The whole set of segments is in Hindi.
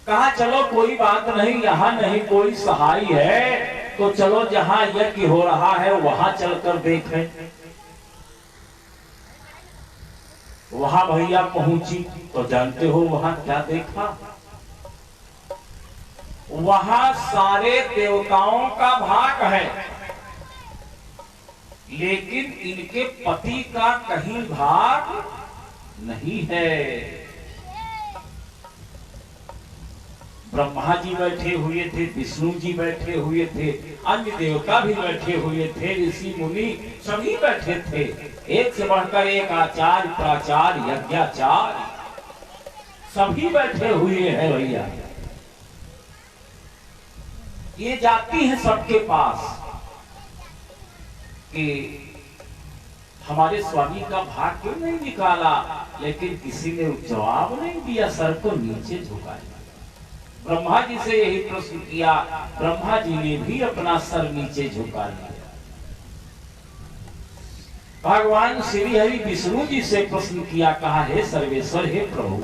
कहा चलो कोई बात नहीं, यहाँ नहीं कोई सहाय है तो चलो जहाँ यज्ञ हो रहा है वहां चलकर देखें। वहां भैया पहुंची तो जानते हो वहां क्या देखा? वहां सारे देवताओं का भाग है, लेकिन इनके पति का कहीं भाग नहीं है। ब्रह्मा जी बैठे हुए थे, विष्णु जी बैठे हुए थे, अन्य देवता भी बैठे हुए थे, ऋषि मुनि सभी बैठे थे। एक से बढ़कर एक आचार्य, प्राचार्य, यज्ञाचार्य सभी बैठे हुए हैं भैया। ये जाती है सबके पास कि हमारे स्वामी का भाग क्यों नहीं निकाला, लेकिन किसी ने जवाब नहीं दिया, सर को नीचे झुकाया। ब्रह्मा जी से यही प्रश्न किया, ब्रह्मा जी ने भी अपना सर नीचे झुका लिया। भगवान श्री हरि विष्णु जी से प्रश्न किया, कहा हे सर्वेश्वर, हे प्रभु,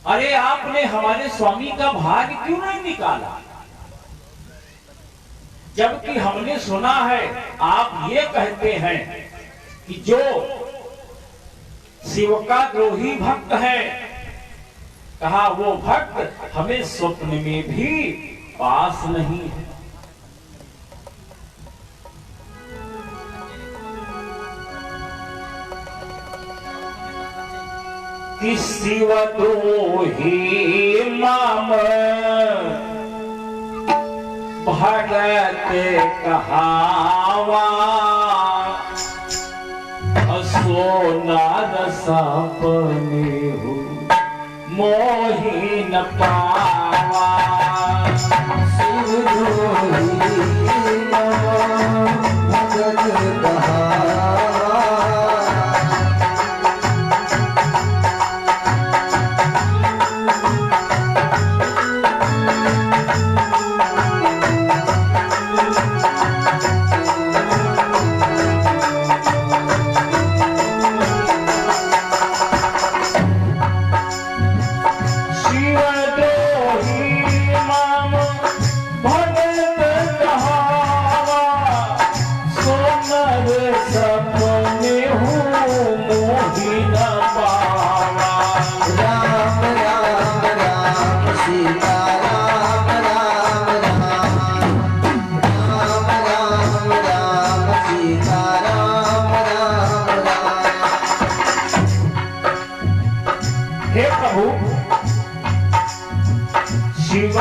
अरे आपने हमारे स्वामी का भाग क्यों नहीं निकाला, जबकि हमने सुना है आप ये कहते हैं कि जो शिव का द्रोही भक्त है, कहा वो भक्त हमें स्वप्न में भी पास नहीं है। कि शिव द्रोही माम भगत कहावा, सोनार सपने हो मोही न पावा। भगत कहावा,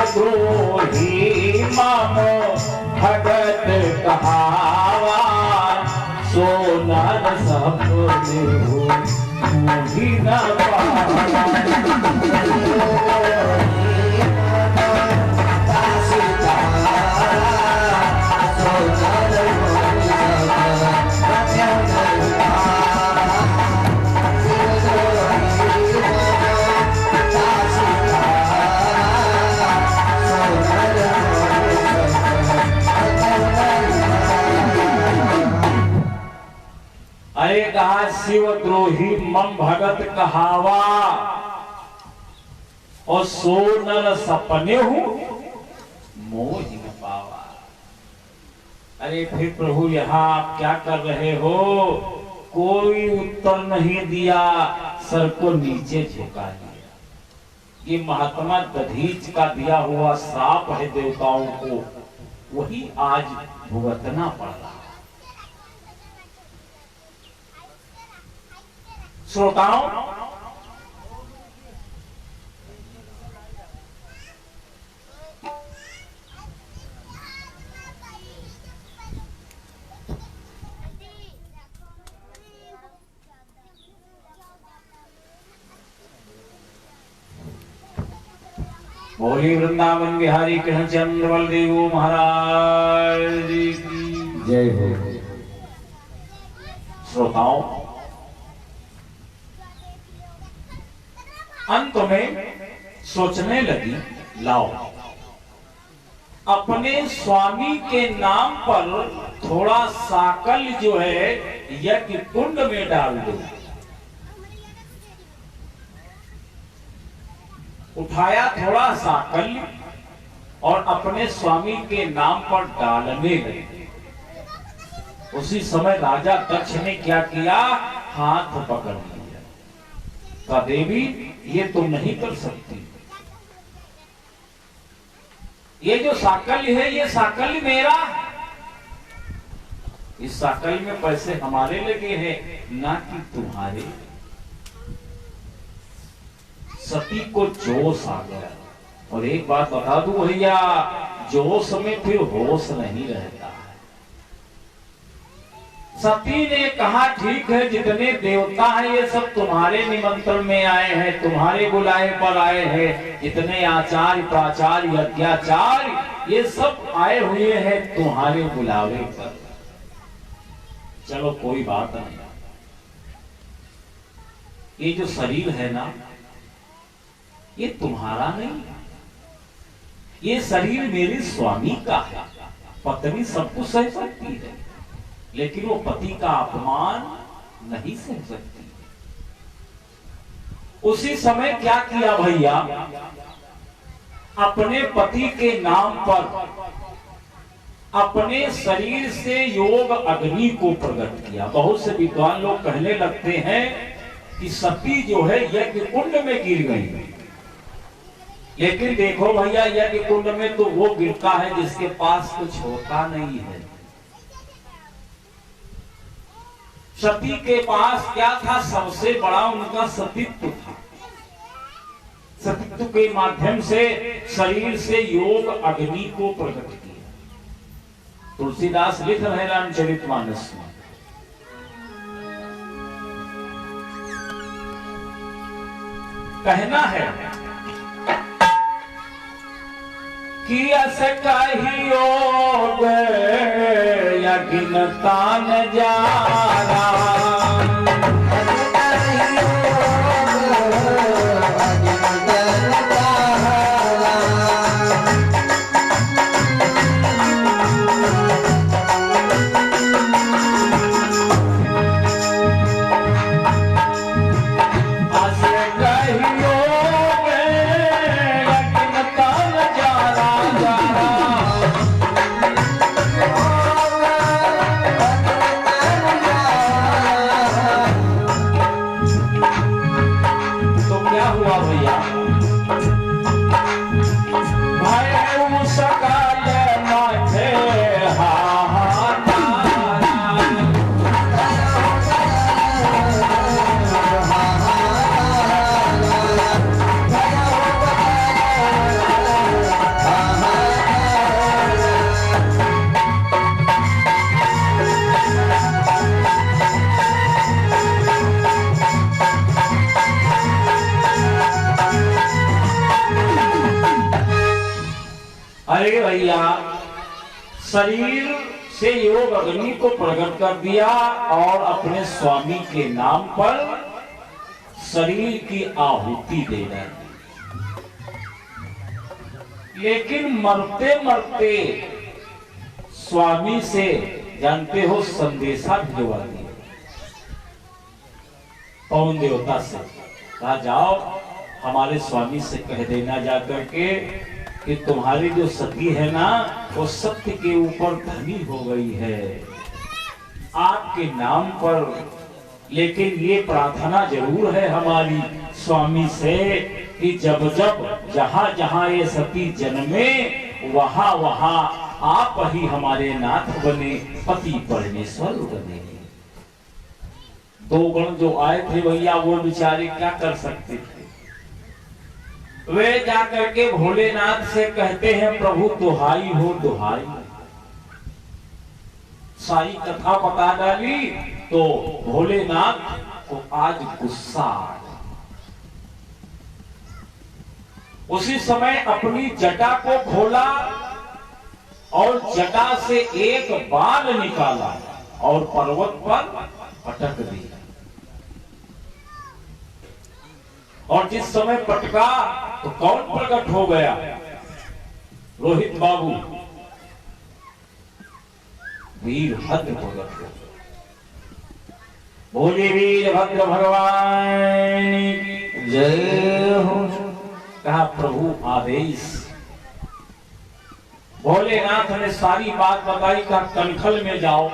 द्रोही माम भगत कहावा, सोनार सपने हो मोही न पावा। अरे कहा शिव द्रोही मम भगत कहावा, और सोनर सपने हूं मोह न पावा। अरे फिर प्रभु यहाँ आप क्या कर रहे हो? कोई उत्तर नहीं दिया, सर को नीचे झुका लिया। ये महात्मा दधीच का दिया हुआ श्राप है देवताओं को, वही आज भुगतना पड़ रहा। श्रोताओं, बोली वृंदावन बिहारी कृष्णचंद्र बलदेव महाराज की जय हो। श्रोताओं, अंत में सोचने लगी, लाओ अपने स्वामी के नाम पर थोड़ा साकल जो है यज्ञ कुंड में डाल दो। उठाया थोड़ा साकल्य और अपने स्वामी के नाम पर डालने लगे। उसी समय राजा दक्ष ने क्या किया, हाथ पकड़ लिया। कहा देवी ये तुम नहीं कर सकती, ये जो साकल्य है ये साकल्य मेरा है, इस साकल्य में पैसे हमारे लगे हैं ना कि तुम्हारे। सती को जोश आ गया। और एक बात बता दूं भैया, जोश में फिर होश नहीं रहता है। सती ने कहा ठीक है, जितने देवता हैं ये सब तुम्हारे निमंत्रण में आए हैं, तुम्हारे बुलाए पर आए हैं, जितने आचार्य प्राचार्य यज्ञाचार्य ये सब आए हुए हैं तुम्हारे बुलावे पर। चलो कोई बात नहीं, ये जो शरीर है ना ये तुम्हारा नहीं है, ये शरीर मेरे स्वामी का है। पत्नी सब कुछ सह सकती है लेकिन वो पति का अपमान नहीं सह सकती। उसी समय क्या किया भैया, अपने पति के नाम पर अपने शरीर से योग अग्नि को प्रकट किया। बहुत से विद्वान लोग कहने लगते हैं कि सती जो है यज्ञ कुंड में गिर गई, लेकिन देखो भैया यज्ञ कुंड में तो वो गिरता है जिसके पास कुछ होता नहीं है। सती के पास क्या था, सबसे बड़ा उनका सतीत्व था। सतीत्व के माध्यम से शरीर से योग अग्नि को प्रकट किया। तुलसीदास लिख रहे रामचरितमानस में, कहना है कि अस कहियो यज्ञ तान जारा, अरे भैया शरीर से योग अग्नि को प्रकट कर दिया और अपने स्वामी के नाम पर शरीर की आहुति दे दी। लेकिन मरते मरते स्वामी से जानते हो संदेशा भिजवा दिया पवन देवता से, कहा जाओ हमारे स्वामी से कह देना जाकर के कि तुम्हारी जो सती है ना वो सत्य के ऊपर धनी हो गई है आपके नाम पर। लेकिन ये प्रार्थना जरूर है हमारी स्वामी से कि जब जब जहां जहां ये सती जन्मे वहां वहां आप ही हमारे नाथ बने, पति परमेश्वर बने। दो गण जो आए थे भैया वो बेचारे क्या कर सकते थे, वे जाकर के भोलेनाथ से कहते हैं प्रभु दुहाई हो दुहाई। सारी कथा बता डाली तो भोलेनाथ को आज गुस्सा आ गया। उसी समय अपनी जटा को खोला और जटा से एक बाल निकाला और पर्वत पर पटक दिया। और जिस समय पटका तो कौन प्रकट हो गया, रोहित बाबू वीरभद्र प्रकट हो गया। बोले वीरभद्र भगवान जय हो। कहा प्रभु आदेश। भोलेनाथ ने सारी बात बताई, कहा कनखल में जाओ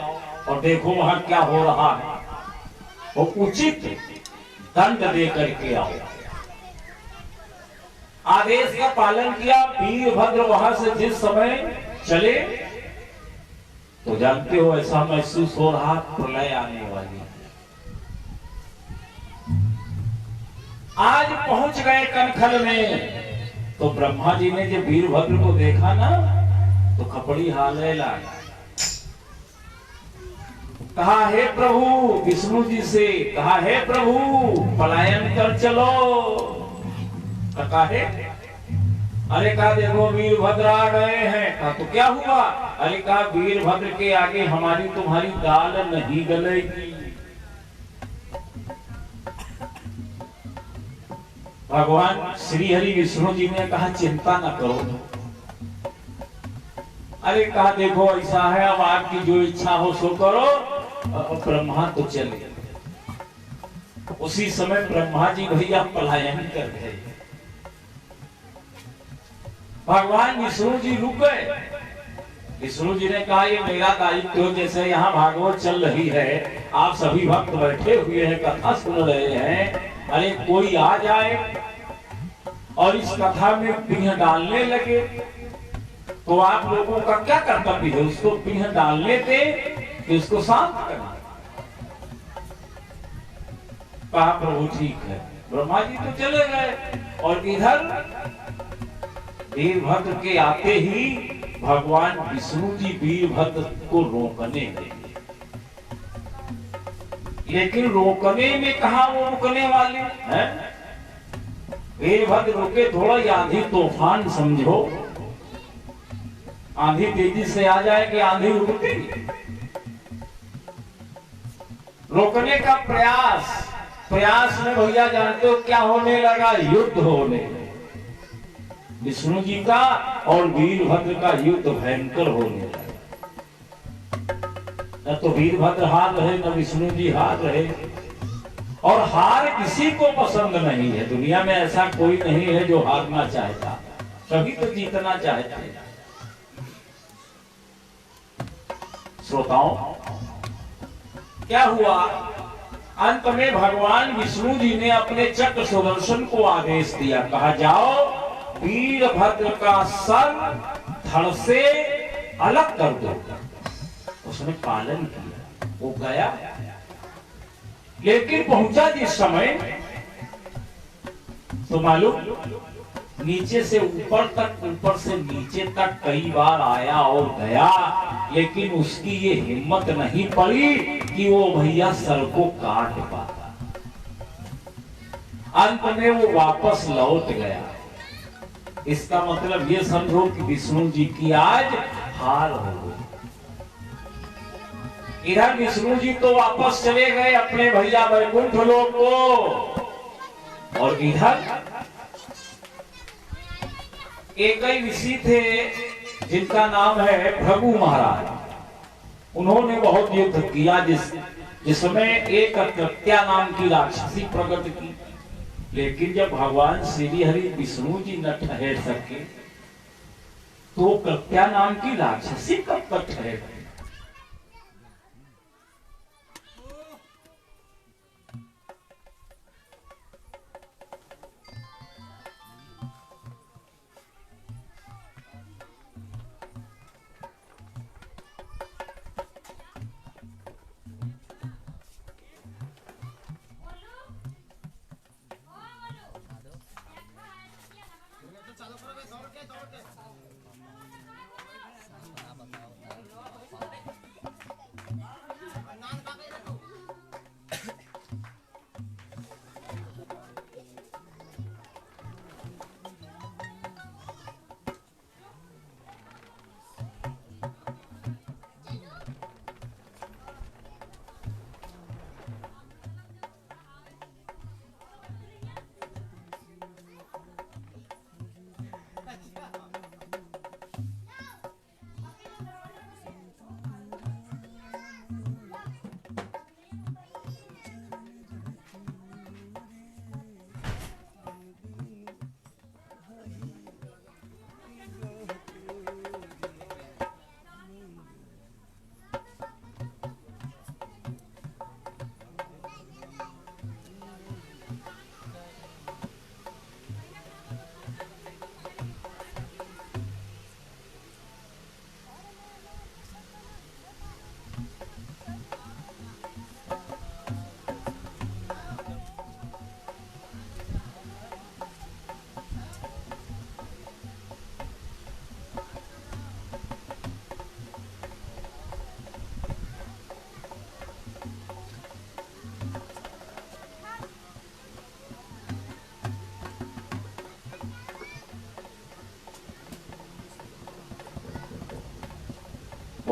और देखो वहां क्या हो रहा है, वो उचित दंड दे करके आओ। आदेश का पालन किया। वीरभद्र वहां से जिस समय चले तो जानते हो ऐसा महसूस हो रहा प्रलय आने वाली। आज पहुंच गए कनखल में तो ब्रह्मा जी ने जब वीरभद्र को देखा ना तो खपड़ी हाले लाए। कहा हे प्रभु, विष्णु जी से कहा हे प्रभु पलायन कर चलो। कहा है अरे कहा देखो वीरभद्र आ गए हैं। कहा तो क्या हुआ? अरे कहा वीरभद्र के आगे हमारी तुम्हारी दाल नहीं गलेगी। भगवान श्री हरि विष्णु जी ने कहा चिंता न करो। अरे कहा देखो ऐसा है, अब आपकी जो इच्छा हो सो करो। ब्रह्मा तो चले। उसी समय ब्रह्मा जी भैया पलायन कर गए। भगवान विष्णु जी रुक गए। विष्णु जी ने कहा ये मेरा दायित्व, जैसे यहाँ भागवत चल रही है, आप सभी भक्त बैठे हुए हैं, कथा सुन रहे हैं। अरे कोई आ जाए और इस कथा में पिंह डालने लगे तो आप लोगों का क्या कर्तव्य है? उसको पिंह डालने दे कि उसको शांत करना। कहा प्रभु ठीक है। ब्रह्मा जी तो चले गए और इधर वीरभद्र के आते ही भगवान विष्णु जी वीरभद्र को रोकने लगे। लेकिन रोकने में कहा वो रुकने वाले हैं? वीरभद्र रुके, थोड़ा आंधी तूफान समझो। आंधी तेजी से आ जाए कि आंधी रुकती? रोकने का प्रयास में भैया जानते हो क्या होने लगा? युद्ध होने लगा। विष्णु जी का और वीरभद्र का युद्ध भयंकर होने लगा। न तो वीरभद्र हार रहे, न विष्णु जी हार रहे। और हार किसी को पसंद नहीं है। दुनिया में ऐसा कोई नहीं है जो हारना चाहता, सभी तो जीतना चाहते हैं। श्रोताओं, क्या हुआ? अंत में भगवान विष्णु जी ने अपने चक्र सुदर्शन को आदेश दिया। कहा जाओ वीरभद्र का सर धड़ से अलग कर दो। उसने पालन किया, वो गया। लेकिन पहुंचा जिस समय तो मालूम नीचे से ऊपर तक, ऊपर से नीचे तक कई बार आया और गया, लेकिन उसकी ये हिम्मत नहीं पड़ी कि वो भैया सर को काट पाता। अंत में वो वापस लौट गया। इसका मतलब ये समझो कि विष्णु जी की आज हार हो गई। इधर विष्णु जी तो वापस चले गए अपने भैया वैकुंठ लोक को, और इधर एक ही ऋषि थे जिनका नाम है भृगु महाराज। उन्होंने बहुत युद्ध किया, जिसमें एक कृत्या नाम की राक्षसी प्रकट की। लेकिन जब भगवान श्री हरि विष्णु जी न ठहर सके तो कृत्या नाम की राक्षसी कब तक ठहर?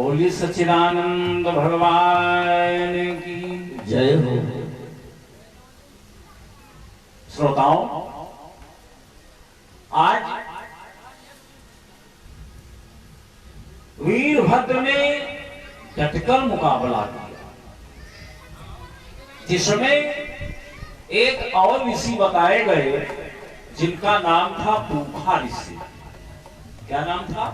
बोलिए सच्चिदानंद भगवान की जय हो। श्रोताओं, आज वीरभद्र ने डटकर मुकाबला किया, जिसमें एक और ऋषि बताए गए जिनका नाम था पूखा ऋषि। क्या नाम था?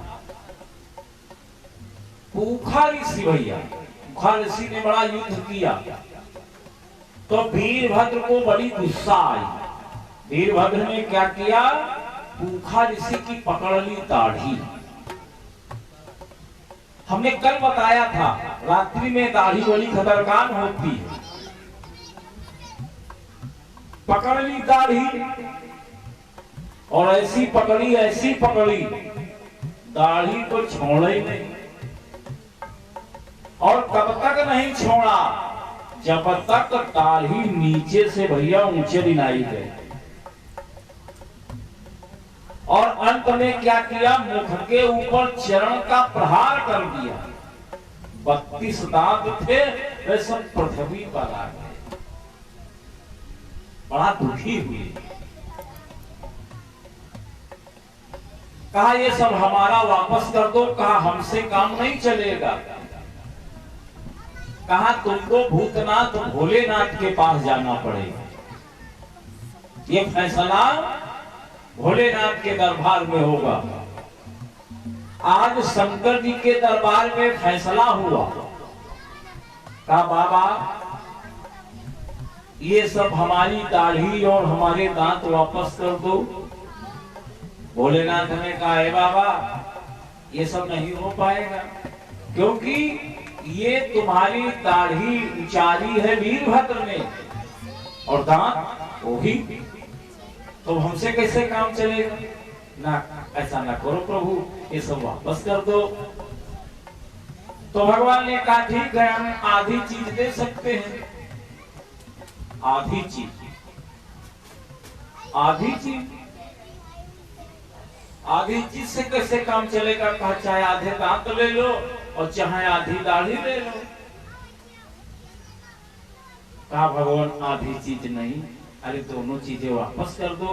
पूखा ऋषि। भैया, पूखा ऋषि ने बड़ा युद्ध किया तो वीरभद्र को बड़ी गुस्सा आई। वीरभद्र ने क्या किया? पूखा ऋषि की पकड़ ली दाढ़ी। हमने कल बताया था रात्रि में दाढ़ी बड़ी खतरनाक होती है। पकड़ ली दाढ़ी और ऐसी पकड़ी दाढ़ी को छोड़ा ही नहीं। और कब तक नहीं छोड़ा? जब तक दाढ़ी नीचे से भैया ऊंचे दिनाई गए। और अंत में क्या किया? मुख के ऊपर चरण का प्रहार कर दिया। 32 दांत थे, वे सब पृथ्वी पर आ गए। बड़ा दुखी हुई। कहा ये सब हमारा वापस कर दो। कहा हमसे काम नहीं चलेगा। कहा तुमको भूतनाथ भोलेनाथ के पास जाना पड़ेगा। ये फैसला भोलेनाथ के दरबार में होगा। आज शंकर जी के दरबार में फैसला हुआ। कहा बाबा ये सब हमारी दाढ़ी और हमारे दांत वापस कर दो। भोलेनाथ ने कहा है बाबा ये सब नहीं हो पाएगा, क्योंकि ये तुम्हारी दाढ़ी उचारी है वीरभद्र ने और दांत वही, तो हमसे कैसे काम चलेगा? ना, ऐसा ना करो प्रभु, ये सब वापस कर दो। तो भगवान ने कहा ठीक है, हम आधी चीज दे सकते हैं। आधी चीज से कैसे काम चलेगा? कहा चाहे आधे दांत ले लो और चाहे आधी दाढ़ी ले लो। कहा भगवान आधी चीज नहीं, अरे दोनों चीजें वापस कर दो।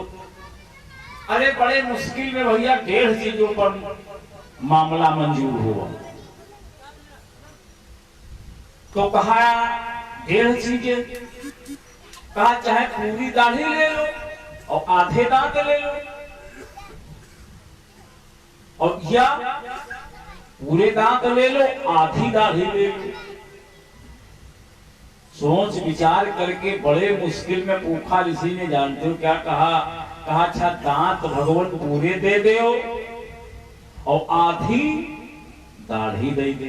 अरे बड़े मुश्किल में भैया 1.5 चीजों पर मामला मंजूर हुआ। तो कहा 1.5 चीजें। कहा चाहे पूरी दाढ़ी ले लो और आधे दांत ले लो, और या पूरे दांत ले लो आधी दाढ़ी ले लो। सोच विचार करके बड़े मुश्किल में पूखा ऋषि ने, जानते हो क्या कहा? कहा अच्छा दांत भगवान पूरे दे दो और आधी दाढ़ी दे दो।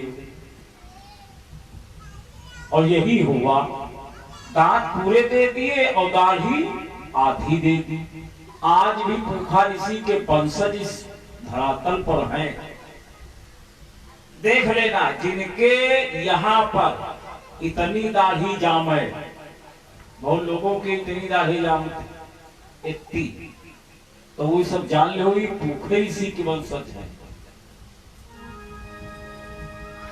और यही हुआ, दांत पूरे दे दिए और दाढ़ी आधी दे दी। आज भी पूखा ऋषि के वंशज इस धरातल पर हैं। देख लेना, जिनके यहाँ पर इतनी दाढ़ी जामे, बहुत लोगों की इतनी दाढ़ी जामती इतनी, तो वो सब जान लो ही पूखे ऋषि के वंशज हैं।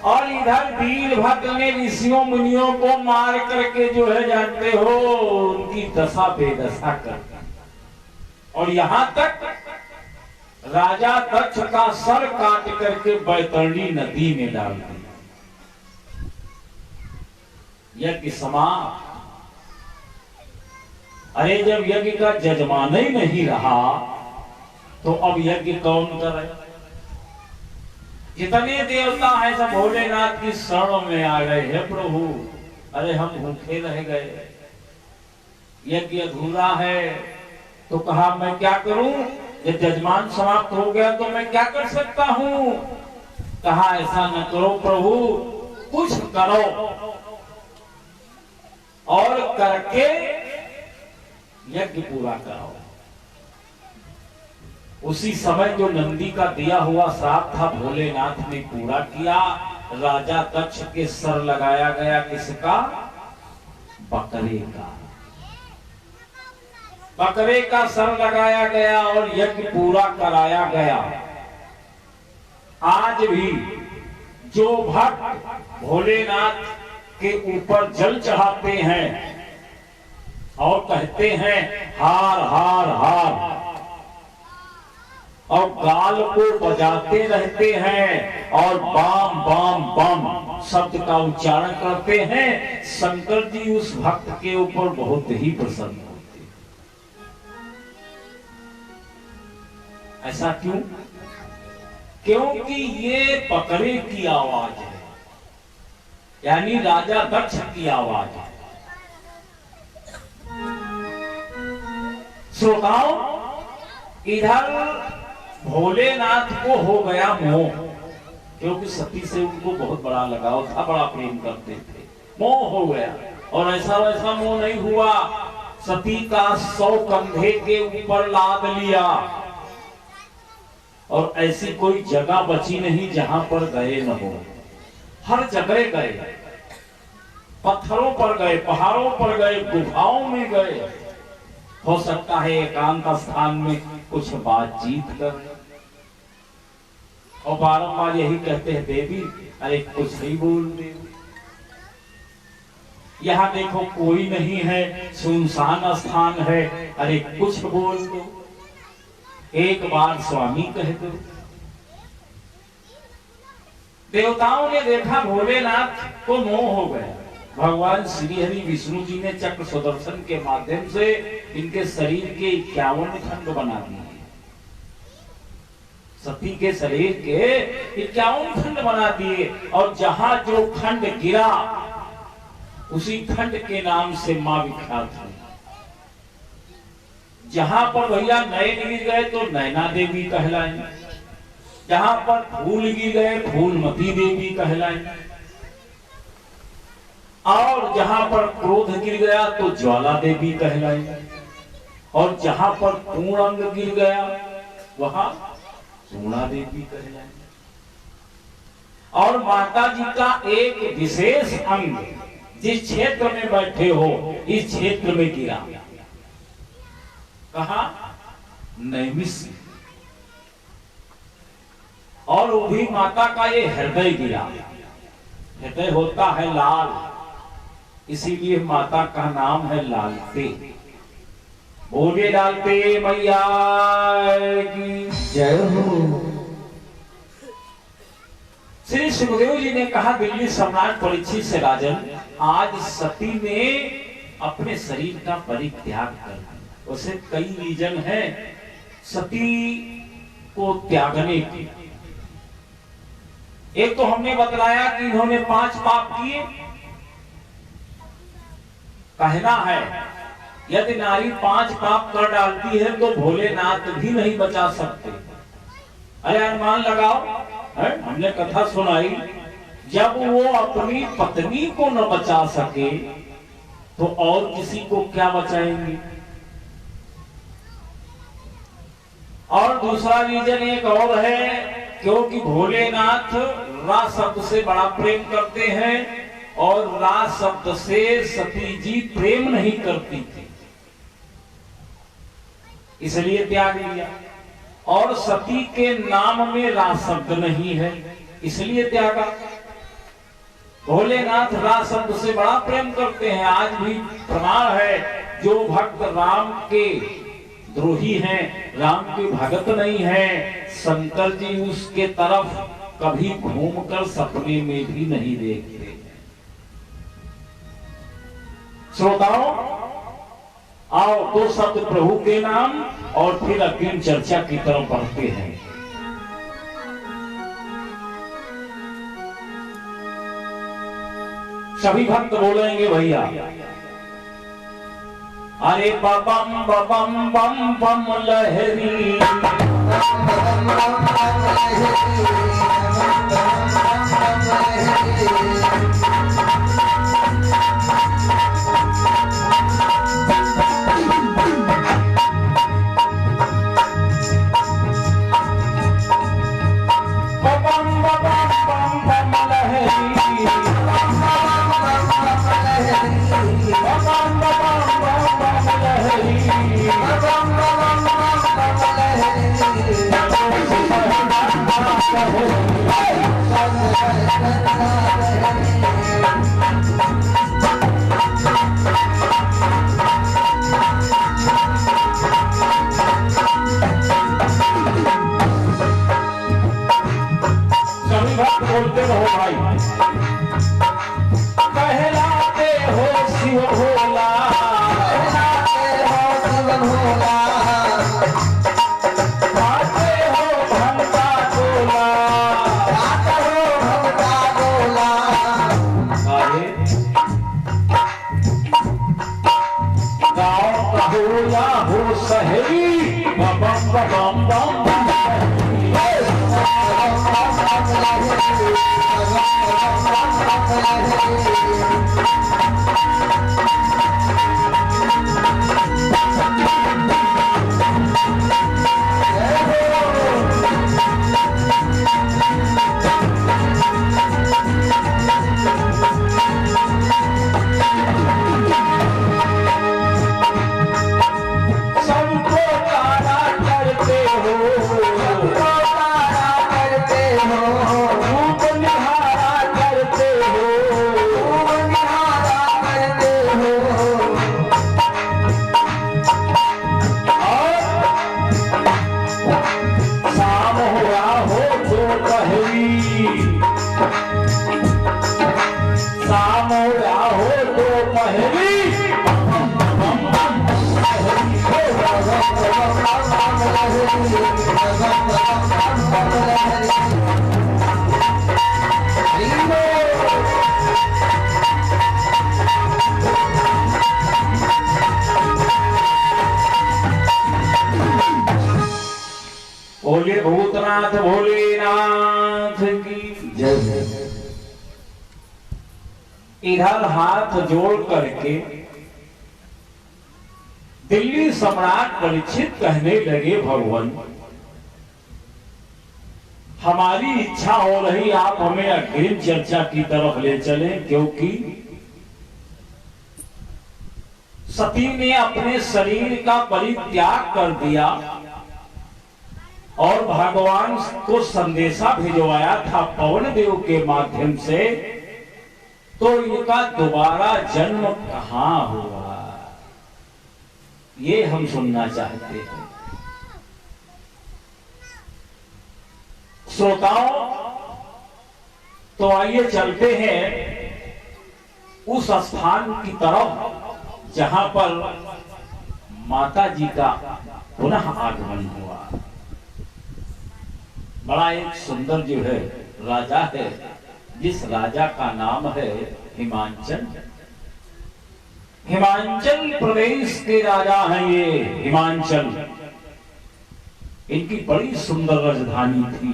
और इधर वीरभद्र ने ऋषियों मुनियों को मार करके जो है जानते हो उनकी दशा बेदशा कर दी। और यहां तक राजा दक्ष का सर काट करके बैतरणी नदी में डाल दिया। यज्ञ समाप्त। अरे जब यज्ञ का जजमान ही नहीं रहा तो अब यज्ञ कौन करे? जितने देवता हैं सब भोलेनाथ की शरण में आ गए हैं। प्रभु अरे हम भूखे रह गए, यज्ञ अधूरा है। तो कहा मैं क्या करूं? जब जजमान समाप्त हो गया तो मैं क्या कर सकता हूं? कहा ऐसा न करो प्रभु, कुछ करो और करके यज्ञ पूरा करो। उसी समय जो नंदी का दिया हुआ श्राप था भोलेनाथ ने पूरा किया। राजा दक्ष के सर लगाया गया किसका? बकरे का। बकरे का सर लगाया गया और यज्ञ पूरा कराया गया। आज भी जो भक्त भोलेनाथ के ऊपर जल चढ़ाते हैं और कहते हैं हार हार हार, और गाल को बजाते रहते हैं और बाम बाम बम शब्द का उच्चारण करते हैं, शंकर जी उस भक्त के ऊपर बहुत ही प्रसन्न होते हैं। ऐसा क्यों? क्योंकि ये बकरे की आवाज है, यानी राजा दक्ष की आवाज है। श्रोताओं, इधर भोलेनाथ को हो गया मोह, क्योंकि सती से उनको बहुत बड़ा लगाव था, बड़ा प्रेम करते थे, मोह हो गया। और ऐसा वैसा मोह नहीं हुआ, सती का 100 कंधे के ऊपर लाद लिया, और ऐसी कोई जगह बची नहीं जहां पर गए न हो। हर जगह गए, पत्थरों पर गए, पहाड़ों पर गए, गुफाओं में गए, हो सकता है एकांत स्थान में कुछ बातचीत कर, और बारंबार यही कहते हैं देवी अरे कुछ नहीं बोल दे, यहाँ देखो कोई नहीं है, सुनसान स्थान है, अरे कुछ बोल दो, एक बार स्वामी कह दो। देवताओं ने देखा भोलेनाथ को मोह हो गया। भगवान श्री हरि विष्णु जी ने चक्र सुदर्शन के माध्यम से इनके शरीर के 51 खंड बना दिए। सती के शरीर के 51 खंड बना दिए, और जहां जो खंड गिरा उसी खंड के नाम से मां विख्यात हुई। जहां पर भैया नयन गिर गए तो नैना देवी कहलाई, जहां पर फूल गिर गए फूलमती देवी कहलाई, और जहां पर क्रोध गिर गया तो ज्वाला देवी कहलाई, और जहां पर पूर्ण अंग गिर गया वहां सूर्णा देवी कहलाई। और माता जी का एक विशेष अंग जिस क्षेत्र में बैठे हो इस क्षेत्र में गिरा, कहा नैमिष, और वो भी माता का ये हृदय गिरा। हृदय होता है लाल, इसीलिए माता का नाम है लालते। बोले लालते मैया की जय हो। श्री सुखदेव जी ने कहा दिल्ली सम्राट परीक्षित से राजन, आज सती ने अपने शरीर का परित्याग कर दिया। उसे कई रीजन है सती को त्यागने की। एक तो हमने बतलाया कि इन्होंने 5 पाप किए। कहना है यदि नारी 5 पाप कर डालती है तो भोलेनाथ भी नहीं बचा सकते। अरे अनुमान लगाओ, हमने कथा सुनाई, जब वो अपनी पत्नी को न बचा सके तो और किसी को क्या बचाएंगे। और दूसरा रीजन एक और है, क्योंकि भोलेनाथ रा शब्द से बड़ा प्रेम करते हैं, और रा शब्द से सती जी प्रेम नहीं करती थी, इसलिए त्याग लिया। और सती के नाम में रा शब्द नहीं है, इसलिए त्यागा। भोलेनाथ रा शब्द से बड़ा प्रेम करते हैं। आज भी प्रमाण है, जो भक्त राम के द्रोही हैं, राम के भगत नहीं है, शंकर जी उसके तरफ कभी घूमकर सपने में भी नहीं देखते। श्रोताओं, आओ 2 शब्द प्रभु के नाम और फिर अग्रिम चर्चा की तरफ बढ़ते हैं। सभी भक्त बोलेंगे भैया, अरे बम बम बम बम लहरी, सभी भक्त बोलते रहो भाई। कहलाते हो शिव भोला, कहलाते हो शिव भोला, गाते हो भंता डोला। गाते हो भंता डोला। अरे गाँव का होला हो सहेली, बम बम बम बम। सबको तारा करते हो, तारा करते हो, रूप निहारा करते हो। निहारा करते हो। और शाम हुआ हो तो पहली, शाम हुआ हो तो पहली। बोले भूतनाथ भोलेनाथ की। इधर हाथ जोड़ करके दिल्ली सम्राट परीक्षित कहने लगे, भगवान हमारी इच्छा हो रही आप हमें अग्रिम चर्चा की तरफ ले चलें, क्योंकि सती ने अपने शरीर का परित्याग कर दिया और भगवान को संदेशा भिजवाया था पवन देव के माध्यम से, तो इनका दोबारा जन्म कहां हुआ, ये हम सुनना चाहते हैं। श्रोताओं, तो आइए चलते हैं उस स्थान की तरफ जहां पर माता जी का पुनः आगमन हुआ। बड़ा एक सुंदर जो है राजा है, जिस राजा का नाम है हिमांचल। हिमांचल प्रदेश के राजा हैं ये हिमांचल। इनकी बड़ी सुंदर राजधानी थी,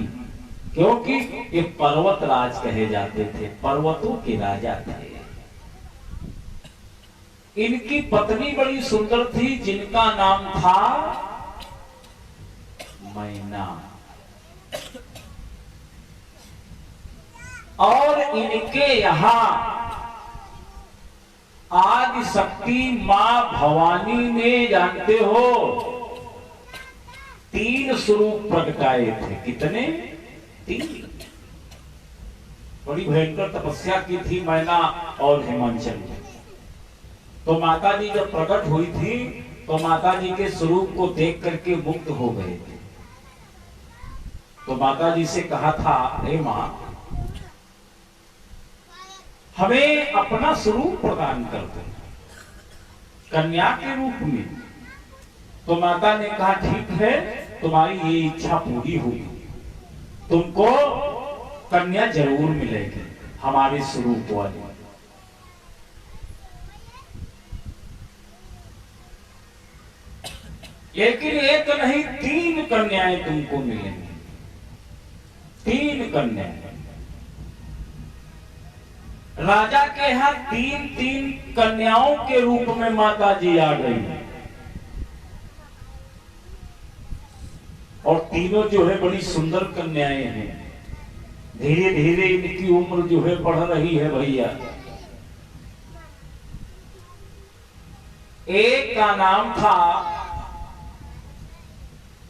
क्योंकि ये पर्वत राज कहे जाते थे, पर्वतों के राजा थे। इनकी पत्नी बड़ी सुंदर थी, जिनका नाम था मैना। और इनके यहां आदि शक्ति मां भवानी ने, जानते हो, 3 स्वरूप प्रगटाए थे। कितने? 3। बड़ी भयंकर तपस्या की थी मैना और हिमांचल। तो माता जी जब प्रकट हुई थी तो माता जी के स्वरूप को देख करके मुग्ध हो गए थे। तो माता जी से कहा था, हे मां, हमें अपना स्वरूप प्रदान कर दो कन्या के रूप में। तो माता ने कहा, ठीक है, तुम्हारी ये इच्छा पूरी हुई, तुमको कन्या जरूर मिलेगी हमारे स्वरूप वाली। लेकिन एक नहीं, 3 कन्याएं तुमको मिलेंगी। 3 कन्याएं। राजा के यहां 3 कन्याओं के रूप में माता जी आ गई, और तीनों जो है बड़ी सुंदर कन्याएं हैं। धीरे धीरे इनकी उम्र जो है बढ़ रही है भैया। एक का नाम था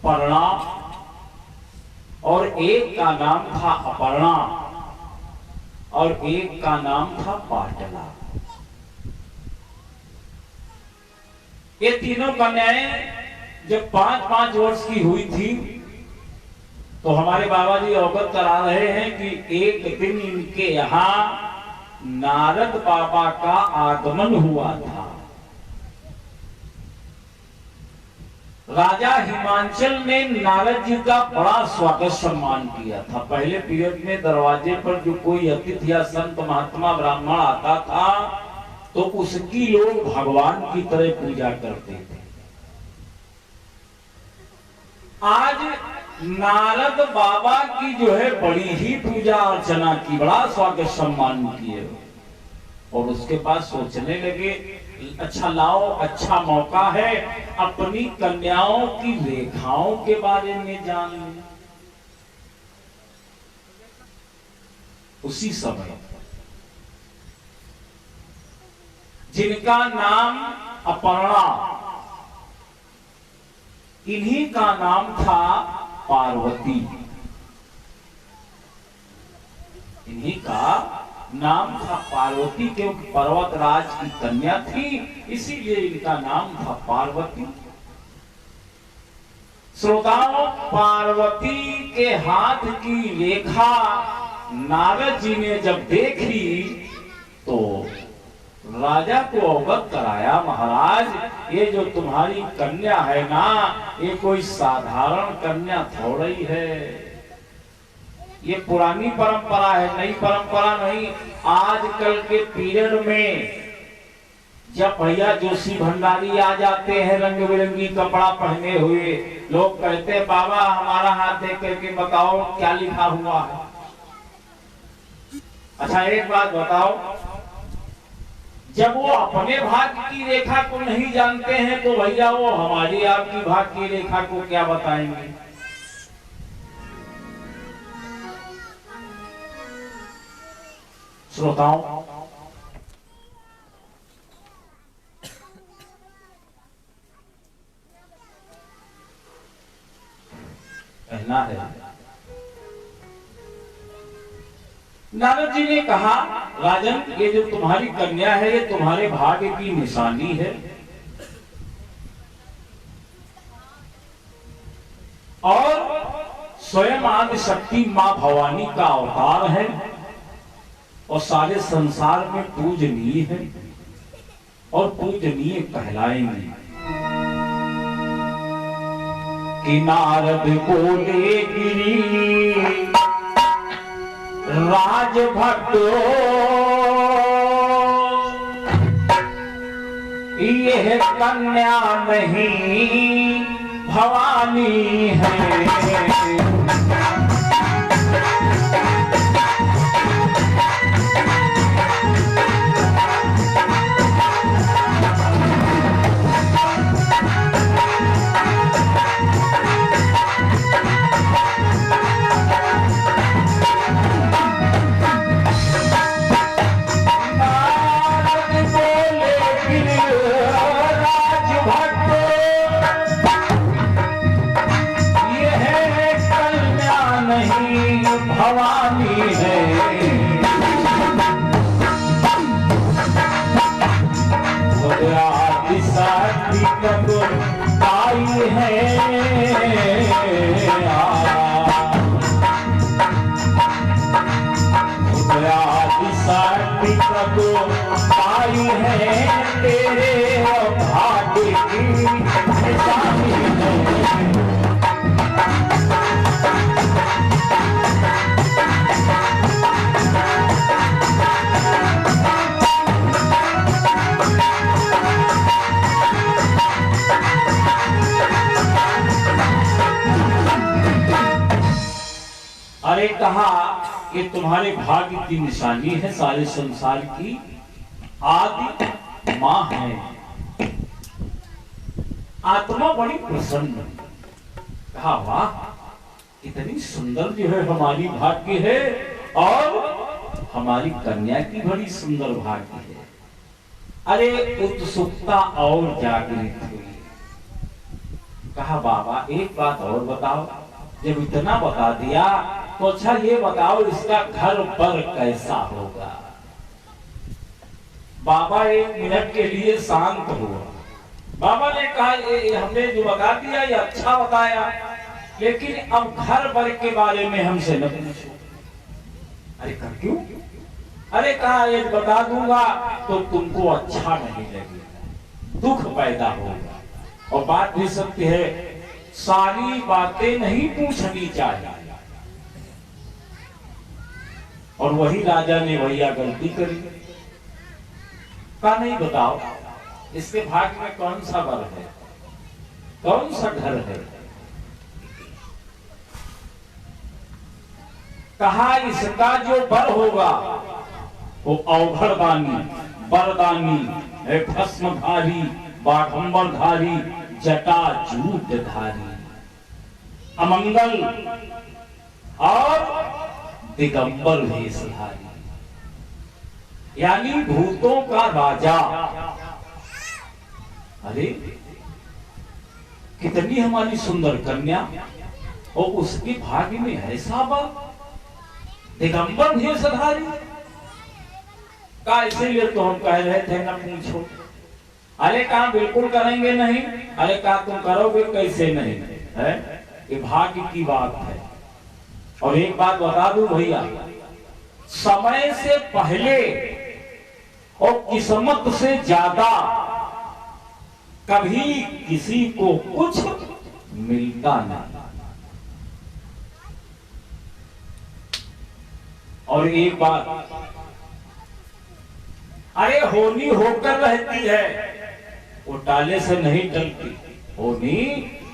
पर्णा और एक का नाम था अपर्णा। और एक का नाम था पाटला। ये तीनों कन्याएं जब 5-5 वर्ष की हुई थी तो हमारे बाबा जी अवगत करा रहे हैं कि एक दिन इनके यहाँ नारद बाबा का आगमन हुआ था। राजा हिमांचल ने नारद जी का बड़ा स्वागत सम्मान किया था। पहले पीरियड में दरवाजे पर जो कोई अतिथि या संत महात्मा ब्राह्मण आता था तो उसकी लोग भगवान की तरह पूजा करते थे। आज नारद बाबा की जो है बड़ी ही पूजा अर्चना की, बड़ा स्वागत सम्मान किए और उसके बाद सोचने लगे अच्छा लाओ, अच्छा मौका है अपनी कन्याओं की रेखाओं के बारे में जान लें। उसी समय जिनका नाम अपर्णा, इन्हीं का नाम था पार्वती। इन्हीं का नाम था पार्वती, क्योंकि पर्वतराज की कन्या थी, इसीलिए इनका नाम था पार्वती। श्रोताओं, पार्वती के हाथ की रेखा नारद जी ने जब देखी तो राजा को अवगत कराया, महाराज ये जो तुम्हारी कन्या है ना, ये कोई साधारण कन्या थोड़ी है, ये पुरानी परंपरा है, नई परंपरा नहीं। आजकल के पीरियड में जब भैया जोशी भंडारी आ जाते हैं रंग बिरंगी कपड़ा पहने हुए, लोग कहते हैं बाबा हमारा हाथ देख करके बताओ क्या लिखा हुआ है। अच्छा एक बात बताओ, जब वो अपने भाग्य की रेखा को नहीं जानते हैं तो भैया वो हमारी आपकी भाग्य की रेखा को क्या बताएंगे। श्रोताओं, कहना है नारद जी ने कहा राजन ये जो तुम्हारी कन्या है ये तुम्हारे भाग्य की निशानी है और स्वयं आदि शक्ति मां भवानी का अवतार है और सारे संसार में पूजनीय है और पूजनीय कहलाएंगे। कि नारद बोले गिरी राजभक्तो यह कन्या नहीं भवानी है। भवानी है आदि आई है आदि आई है तेरे भाग्य की निशानी है। अरे कहा कि तुम्हारे भाग्य की निशानी है, सारे संसार की आदि मां है। आत्मा बड़ी प्रसन्न, कहा वाह इतनी सुंदर जो है हमारी भाग्य है और हमारी कन्या की बड़ी सुंदर भाग्य है। अरे उत्सुकता और जागृत हुई। कहा बाबा एक बात और बताओ, जब इतना बता दिया तो अच्छा ये बताओ इसका घर पर कैसा होगा। बाबा 1 मिनट के लिए शांत हुआ। बाबा ने कहा ये हमने जो बता दिया ये अच्छा बताया, लेकिन अब घर भर के बारे में हमसे न पूछो। अरे क्यों? अरे कहा ये बता दूंगा तो तुमको अच्छा नहीं लगेगा, दुख पैदा होगा। और बात भी सत्य है, सारी बातें नहीं पूछनी चाहिए। और वही राजा ने भैया गलती करी। कहा नहीं बताओ इसके भाग्य में कौन सा वर है, कौन सा घर है। कहा इसका जो वर होगा वो अवघड़दानी, बरदानी, भस्मधारी, बाघंबरधारी, जटाजूटधारी, अमंगल और दिगंबर वेशधारी, यानी भूतों का राजा। अरे कितनी हमारी सुंदर कन्या और उसके भाग्य में ऐसा वर, दिगंबर वेशधारी का। इसीलिए तो हम कह रहे थे न पूछो। अरे कहा बिल्कुल करेंगे नहीं। अरे कहा तुम करोगे कैसे नहीं है, ये भाग्य की बात है। और एक बात बता दूं भैया, समय से पहले और किस्मत से ज्यादा कभी किसी को कुछ मिलता नहीं। और एक बात, अरे होनी होकर रहती है, वो टाले से नहीं टलती। होनी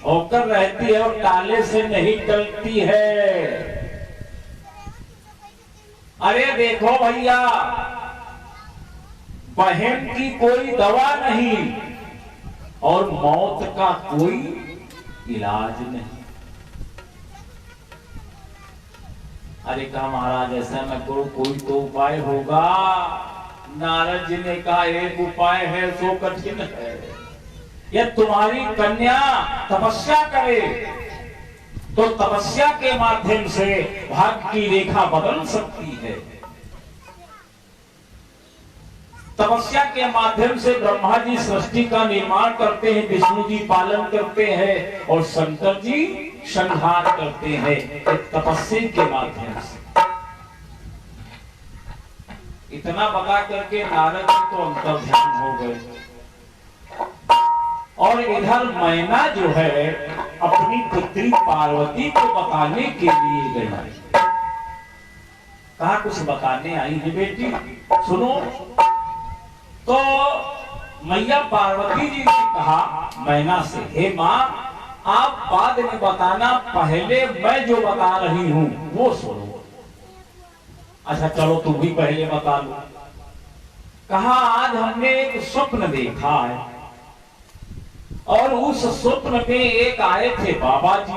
होकर रहती है और टाले से नहीं टलती है। अरे देखो भैया, बहन की कोई दवा नहीं और मौत का कोई इलाज नहीं। अरे कहा महाराज ऐसा न करो, कोई तो उपाय होगा। नारद जी ने कहा एक उपाय है, सो कठिन है। यह तुम्हारी कन्या तपस्या करे तो तपस्या के माध्यम से भाग्य की रेखा बदल सकती है। तपस्या के माध्यम से ब्रह्मा जी सृष्टि का निर्माण करते हैं, विष्णु जी पालन करते हैं और शंकर जी संहार करते हैं, तपस्या के माध्यम से। इतना बता करके नारद जी तो अंतर्ध्यान हो गए। और इधर मैना जो है अपनी पुत्री पार्वती को बताने के लिए गई। कहा कुछ बताने आई है बेटी, सुनो। तो मैया पार्वती जी ने कहा मैना से, हे माँ आप बाद में बताना, पहले मैं जो बता रही हूं वो सुनो। अच्छा चलो तुम भी पहले बता लो। कहा आज हमने एक स्वप्न देखा है और उस स्वप्न में एक आए थे बाबा जी।